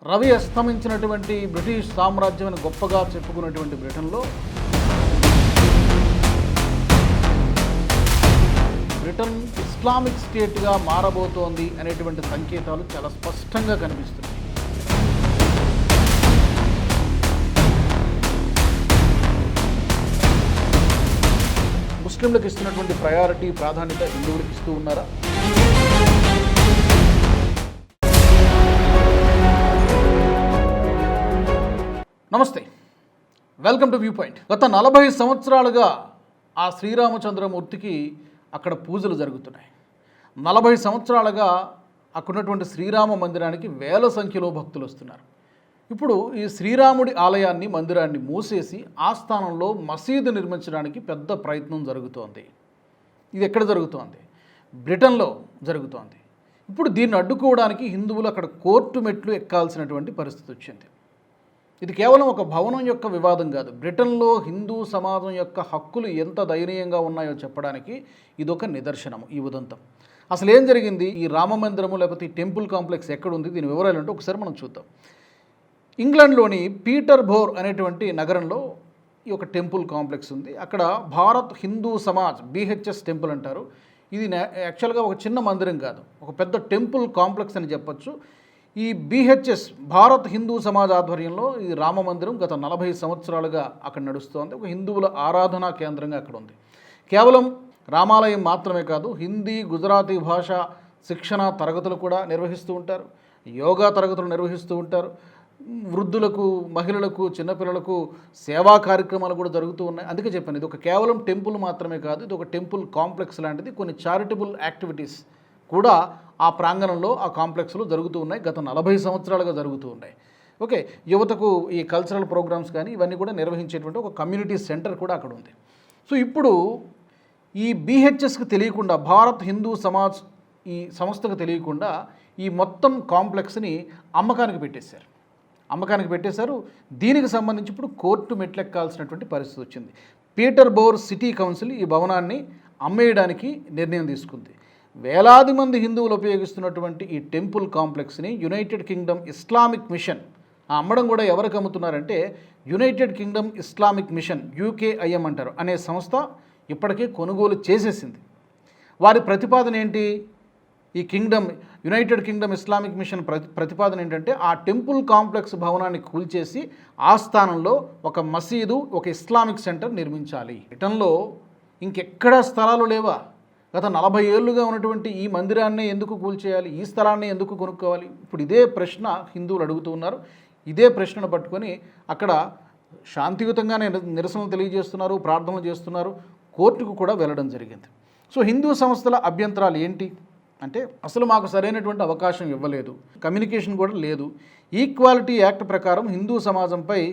Ravi అస్తమించినటువంటి British సామ్రాజ్యం అని గొప్పగా చెప్పుకున్నటువంటి బ్రిటన్లో బ్రిటన్ ఇస్లామిక్ స్టేట్గా మారబోతోంది అనేటువంటి సంకేతాలు చాలా స్పష్టంగా కనిపిస్తున్నాయి. ముస్లింలకు ఇస్తున్నటువంటి ప్రయారిటీ ప్రాధాన్యత హిందువులకు ఇస్తూ ఉన్నారా? నమస్తే, వెల్కమ్ టు వ్యూ పాయింట్. గత 40 సంవత్సరాలుగా ఆ శ్రీరామచంద్రమూర్తికి అక్కడ పూజలు జరుగుతున్నాయి. 40 సంవత్సరాలుగా అక్కడున్నటువంటి శ్రీరామ మందిరానికి వేల సంఖ్యలో భక్తులు వస్తున్నారు. ఇప్పుడు ఈ శ్రీరాముడి ఆలయాన్ని, మందిరాన్ని మూసేసి ఆ స్థానంలో మసీదు నిర్మించడానికి పెద్ద ప్రయత్నం జరుగుతోంది. ఇది ఎక్కడ జరుగుతోంది? బ్రిటన్లో జరుగుతోంది. ఇప్పుడు దీన్ని అడ్డుకోవడానికి హిందువులు అక్కడ కోర్టు మెట్లు ఎక్కాల్సినటువంటి పరిస్థితి వచ్చింది. ఇది కేవలం ఒక భవనం యొక్క వివాదం కాదు. బ్రిటన్లో హిందూ సమాజం యొక్క హక్కులు ఎంత దయనీయంగా ఉన్నాయో చెప్పడానికి ఇదొక నిదర్శనము. ఈ ఉదంతం అసలు ఏం జరిగింది? ఈ రామ మందిరము లేకపోతే ఈ టెంపుల్ కాంప్లెక్స్ ఎక్కడుంది, దీని వివరాలు ఏంటో ఒకసారి మనం చూద్దాం. ఇంగ్లాండ్లోని పీటర్ బోర్ అనేటువంటి నగరంలో ఈ ఒక టెంపుల్ కాంప్లెక్స్ ఉంది. అక్కడ భారత్ హిందూ సమాజ్ BHS టెంపుల్ అంటారు. ఇది యాక్చువల్గా ఒక చిన్న మందిరం కాదు, ఒక పెద్ద టెంపుల్ కాంప్లెక్స్ అని చెప్పచ్చు. ఈ BHS భారత్ హిందూ సమాజ్ ఆధ్వర్యంలో ఈ రామ మందిరం గత 40 సంవత్సరాలుగా అక్కడ నడుస్తోంది. ఒక హిందువుల ఆరాధనా కేంద్రంగా అక్కడ ఉంది. కేవలం రామాలయం మాత్రమే కాదు, హిందీ, గుజరాతీ భాష శిక్షణ తరగతులు కూడా నిర్వహిస్తూ ఉంటారు, యోగా తరగతులు నిర్వహిస్తూ ఉంటారు. వృద్ధులకు, మహిళలకు, చిన్నపిల్లలకు సేవా కార్యక్రమాలు కూడా జరుగుతూ ఉన్నాయి. అందుకే చెప్పాను, ఇది ఒక కేవలం టెంపుల్ మాత్రమే కాదు, ఇది ఒక టెంపుల్ కాంప్లెక్స్ లాంటిది. కొన్ని చారిటబుల్ యాక్టివిటీస్ కూడా ఆ ప్రాంగణంలో, ఆ కాంప్లెక్స్లో జరుగుతూ ఉన్నాయి. గత 40 సంవత్సరాలుగా జరుగుతూ ఉన్నాయి. ఓకే, యువతకు ఈ కల్చరల్ ప్రోగ్రామ్స్ కానీ ఇవన్నీ కూడా నిర్వహించేటువంటి ఒక కమ్యూనిటీ సెంటర్ కూడా అక్కడ ఉంది. సో ఇప్పుడు ఈ BHSకి తెలియకుండా, భారత్ హిందూ సమాజ్ ఈ సంస్థకు తెలియకుండా ఈ మొత్తం కాంప్లెక్స్ని అమ్మకానికి పెట్టేశారు. దీనికి సంబంధించి ఇప్పుడు కోర్టు మెట్లెక్కాల్సినటువంటి పరిస్థితి వచ్చింది. పీటర్ బోర్ సిటీ కౌన్సిల్ ఈ భవనాన్ని అమ్మేయడానికి నిర్ణయం తీసుకుంది. వేలాది మంది హిందువులు ఉపయోగిస్తున్నటువంటి ఈ టెంపుల్ కాంప్లెక్స్ని యునైటెడ్ కింగ్డమ్ ఇస్లామిక్ మిషన్, ఆ అమ్మడం కూడా ఎవరికి అమ్ముతున్నారంటే United Kingdom Islamic Mission, UKIM అంటారు, అనే సంస్థ ఇప్పటికే కొనుగోలు చేసేసింది. వారి ప్రతిపాదన ఏంటి? ఈ యునైటెడ్ కింగ్డమ్ ఇస్లామిక్ మిషన్ ప్రతిపాదన ఏంటంటే ఆ టెంపుల్ కాంప్లెక్స్ భవనాన్ని కూల్చేసి ఆ స్థానంలో ఒక మసీదు, ఒక ఇస్లామిక్ సెంటర్ నిర్మించాలి. బ్రిటన్లో ఇంకెక్కడా స్థలాలు లేవా? గత 40 ఏళ్ళుగా ఉన్నటువంటి ఈ మందిరాన్ని ఎందుకు కూల్చేయాలి? ఈ స్థలాన్ని ఎందుకు కొనుక్కోవాలి? ఇప్పుడు ఇదే ప్రశ్న హిందువులు అడుగుతూ ఉన్నారు. ఇదే ప్రశ్నను పట్టుకొని అక్కడ శాంతియుతంగానే నిరసనలు తెలియజేస్తున్నారు, ప్రార్థనలు చేస్తున్నారు, కోర్టుకు కూడా వెళ్ళడం జరిగింది. సో హిందూ సంస్థల అభ్యంతరాలు ఏంటి అంటే, అసలు మాకు సరైనటువంటి అవకాశం ఇవ్వలేదు, కమ్యూనికేషన్ కూడా లేదు, ఈక్వాలిటీ యాక్ట్ ప్రకారం హిందూ సమాజంపై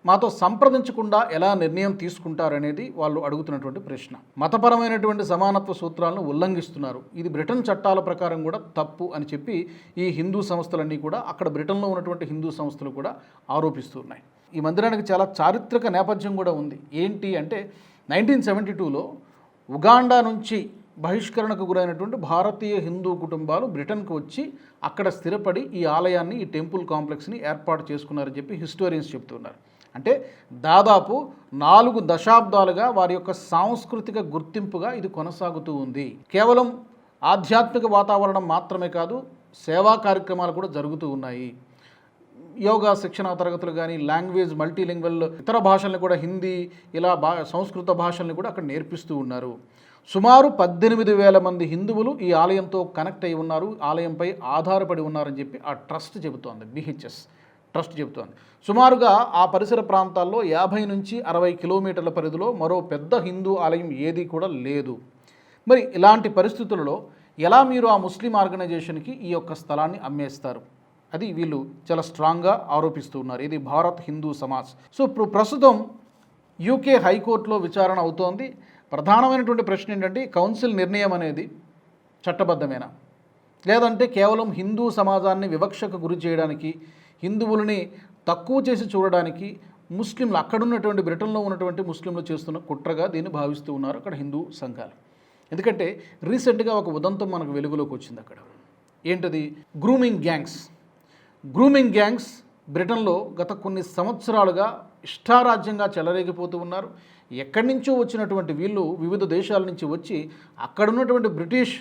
మాతో సంప్రదించకుండా ఎలా నిర్ణయం తీసుకుంటారనేది వాళ్ళు అడుగుతున్నటువంటి ప్రశ్న. మతపరమైనటువంటి సమానత్వ సూత్రాలను ఉల్లంఘిస్తున్నారు, ఇది బ్రిటన్ చట్టాల ప్రకారం కూడా తప్పు అని చెప్పి ఈ హిందూ సంస్థలన్నీ కూడా, అక్కడ బ్రిటన్లో ఉన్నటువంటి హిందూ సంస్థలు కూడా ఆరోపిస్తున్నాయి. ఈ మందిరానికి చాలా చారిత్రక నేపథ్యం కూడా ఉంది. ఏంటి అంటే 1972లో ఉగాండా నుంచి బహిష్కరణకు గురైనటువంటి భారతీయ హిందూ కుటుంబాలు బ్రిటన్కు వచ్చి అక్కడ స్థిరపడి ఈ ఆలయాన్ని, ఈ టెంపుల్ కాంప్లెక్స్ని ఏర్పాటు చేసుకున్నారని చెప్పి హిస్టోరియన్స్ చెప్తున్నారు. అంటే దాదాపు 4 దశాబ్దాలుగా వారి యొక్క సాంస్కృతిక గుర్తింపుగా ఇది కొనసాగుతూ ఉంది. కేవలం ఆధ్యాత్మిక వాతావరణం మాత్రమే కాదు, సేవా కార్యక్రమాలు కూడా జరుగుతూ ఉన్నాయి. యోగా శిక్షణ తరగతులు కానీ, లాంగ్వేజ్ మల్టీలింగ్వల్ ఇతర భాషల్ని కూడా, హిందీ ఇలా సంస్కృత భాషల్ని కూడా అక్కడ నేర్పిస్తూ ఉన్నారు. సుమారు 18,000 మంది హిందువులు ఈ ఆలయంతో కనెక్ట్ అయి ఉన్నారు, ఆలయంపై ఆధారపడి ఉన్నారని చెప్పి ఆ ట్రస్ట్ చెబుతోంది, BHS ట్రస్ట్ చెబుతోంది. సుమారుగా ఆ పరిసర ప్రాంతాల్లో 50 నుంచి 60 కిలోమీటర్ల పరిధిలో మరో పెద్ద హిందూ ఆలయం ఏది కూడా లేదు. మరి ఇలాంటి పరిస్థితులలో ఎలా మీరు ఆ ముస్లిం ఆర్గనైజేషన్కి ఈ యొక్క స్థలాన్ని అమ్మేస్తారు? అది వీళ్ళు చాలా స్ట్రాంగ్గా ఆరోపిస్తూ ఉన్నారు. ఇది భారత్ హిందూ సమాజ్. సో ప్రస్తుతం UK హైకోర్టులో విచారణ అవుతోంది. ప్రధానమైనటువంటి ప్రశ్న ఏంటంటే, కౌన్సిల్ నిర్ణయం అనేది చట్టబద్ధమేనా, లేదంటే కేవలం హిందూ సమాజాన్ని వివక్షకు గురి చేయడానికి, హిందువులని తక్కువ చేసి చూడడానికి ముస్లింలు, అక్కడున్నటువంటి బ్రిటన్లో ఉన్నటువంటి ముస్లింలు చేస్తున్న కుట్రగా దీన్ని భావిస్తూ ఉన్నారు అక్కడ హిందూ సంఘాలు. ఎందుకంటే రీసెంట్గా ఒక ఉదంతం మనకు వెలుగులోకి వచ్చింది. అక్కడ ఏంటది? Grooming gangs. గ్రూమింగ్ గ్యాంగ్స్ బ్రిటన్లో గత కొన్ని సంవత్సరాలుగా ఇష్టారాజ్యంగా చెలరేగిపోతూ ఉన్నారు. ఎక్కడి నుంచో వచ్చినటువంటి వీళ్ళు వివిధ దేశాల నుంచి వచ్చి అక్కడ ఉన్నటువంటి బ్రిటిష్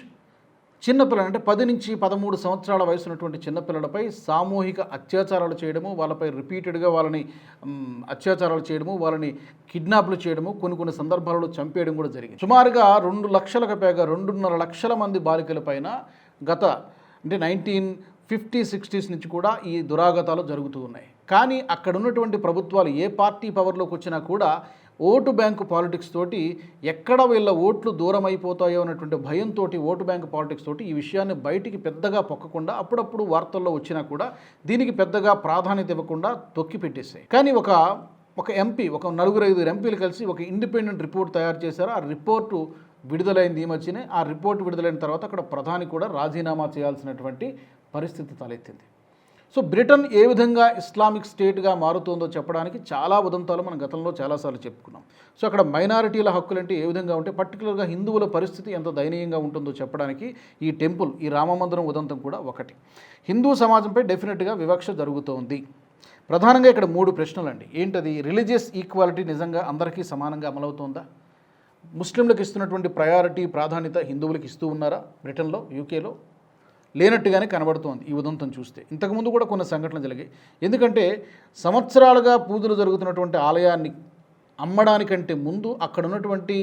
చిన్నపిల్లలు అంటే 10 నుంచి 13 సంవత్సరాల వయసు ఉన్నటువంటి చిన్నపిల్లలపై సామూహిక అత్యాచారాలు చేయడము, వాళ్ళపై రిపీటెడ్గా వాళ్ళని అత్యాచారాలు చేయడము, వాళ్ళని కిడ్నాప్లు చేయడము, కొన్ని సందర్భాలలో చంపేయడం కూడా జరిగింది. సుమారుగా 2 లక్షలకు పైగా 2.5 లక్షల మంది బాలికల పైన గత అంటే 1950-60s నుంచి కూడా ఈ దురాగతాలు జరుగుతూ ఉన్నాయి. కానీ అక్కడ ఉన్నటువంటి ప్రభుత్వాలు ఏ పార్టీ పవర్లోకి వచ్చినా కూడా ఓటు బ్యాంకు పాలిటిక్స్ తోటి ఎక్కడ వీళ్ళ ఓట్లు దూరం అయిపోతాయో అన్నటువంటి భయంతో ఓటు బ్యాంకు పాలిటిక్స్ తోటి ఈ విషయాన్ని బయటికి పెద్దగా పొక్కకుండా అప్పుడప్పుడు వార్తల్లో వచ్చినా కూడా దీనికి పెద్దగా ప్రాధాన్యత ఇవ్వకుండా తొక్కి పెట్టేసాయి. కానీ ఒక ఎంపీ, ఒక 4-5 ఎంపీలు కలిసి ఒక ఇండిపెండెంట్ రిపోర్ట్ తయారు చేశారు. ఆ రిపోర్టు విడుదలైంది ఈ మధ్యనే. ఆ రిపోర్ట్ విడుదలైన తర్వాత అక్కడ ప్రధాని కూడా రాజీనామా చేయాల్సినటువంటి పరిస్థితి తలెత్తింది. సో బ్రిటన్ ఏ విధంగా ఇస్లామిక్ స్టేట్గా మారుతుందో చెప్పడానికి చాలా ఉదంతాలు మనం గతంలో చాలాసార్లు చెప్పుకున్నాం. సో అక్కడ మైనారిటీల హక్కులంటే ఏ విధంగా ఉంటే, పర్టికులర్గా హిందువుల పరిస్థితి ఎంత దయనీయంగా ఉంటుందో చెప్పడానికి ఈ టెంపుల్, ఈ రామమందిరం ఉదంతం కూడా ఒకటి. హిందూ సమాజంపై డెఫినెట్గా వివక్ష జరుగుతోంది. ప్రధానంగా ఇక్కడ 3 ప్రశ్నలండి. ఏంటది? రిలీజియస్ ఈక్వాలిటీ నిజంగా అందరికీ సమానంగా అమలవుతోందా? ముస్లింలకు ఇస్తున్నటువంటి ప్రయారిటీ, ప్రాధాన్యత హిందువులకు ఇస్తూ ఉన్నారా బ్రిటన్లో, యూకేలో? లేనట్టుగానే కనబడుతోంది ఈ ఉదంతం చూస్తే. ఇంతకుముందు కూడా కొన్ని సంఘటనలు జరిగాయి. ఎందుకంటే సంవత్సరాలుగా పూజలు జరుగుతున్నటువంటి ఆలయాన్ని అమ్మడానికంటే ముందు అక్కడ ఉన్నటువంటి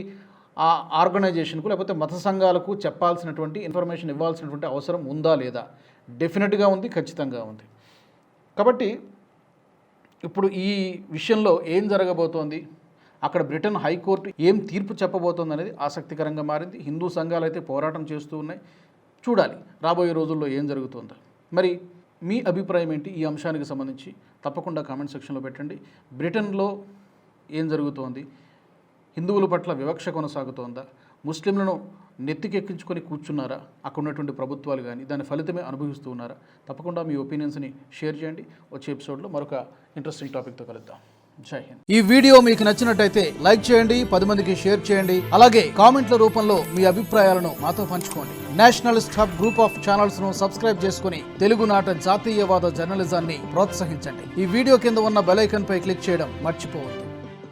ఆ ఆర్గనైజేషన్కు లేకపోతే మత సంఘాలకు చెప్పాల్సినటువంటి ఇన్ఫర్మేషన్ ఇవ్వాల్సినటువంటి అవసరం ఉందా లేదా? డెఫినెట్గా ఉంది, ఖచ్చితంగా ఉంది. కాబట్టి ఇప్పుడు ఈ విషయంలో ఏం జరగబోతోంది, అక్కడ బ్రిటన్ హైకోర్టు ఏం తీర్పు చెప్పబోతోంది అనేది ఆసక్తికరంగా మారింది. హిందూ సంఘాలు అయితే పోరాటం చేస్తూ ఉన్నాయి. చూడాలి రాబోయే రోజుల్లో ఏం జరుగుతుందో. మరి మీ అభిప్రాయం ఏంటి ఈ అంశానికి సంబంధించి? తప్పకుండా కామెంట్ సెక్షన్లో పెట్టండి. బ్రిటన్లో ఏం జరుగుతోంది? హిందువుల పట్ల వివక్ష కొనసాగుతోందా? ముస్లింలను నెత్తికెక్కించుకొని కూర్చున్నారా అక్కడ ఉన్నటువంటి ప్రభుత్వాలు కానీ? దాని ఫలితమే అనుభవిస్తూ ఉన్నారా? తప్పకుండా మీ ఒపీనియన్స్ని షేర్ చేయండి. వచ్చే ఎపిసోడ్లో మరొక ఇంట్రెస్టింగ్ టాపిక్తో కలుద్దాం. జై హింద్. ఈ వీడియో మీకు నచ్చినట్టయితే లైక్ చేయండి, 10 మందికి షేర్ చేయండి. అలాగే కామెంట్ల రూపంలో మీ అభిప్రాయాలను మాతో పంచుకోండి. Nationalist hub group of channels ను సబ్స్క్రైబ్ చేసుకుని తెలుగునాట జాతీయవాద జర్నలిజాన్ని ప్రోత్సహించండి. ఈ వీడియో కింద ఉన్న బెల్ ఐకాన్ పై క్లిక్ చేయడం మర్చిపోవద్దు.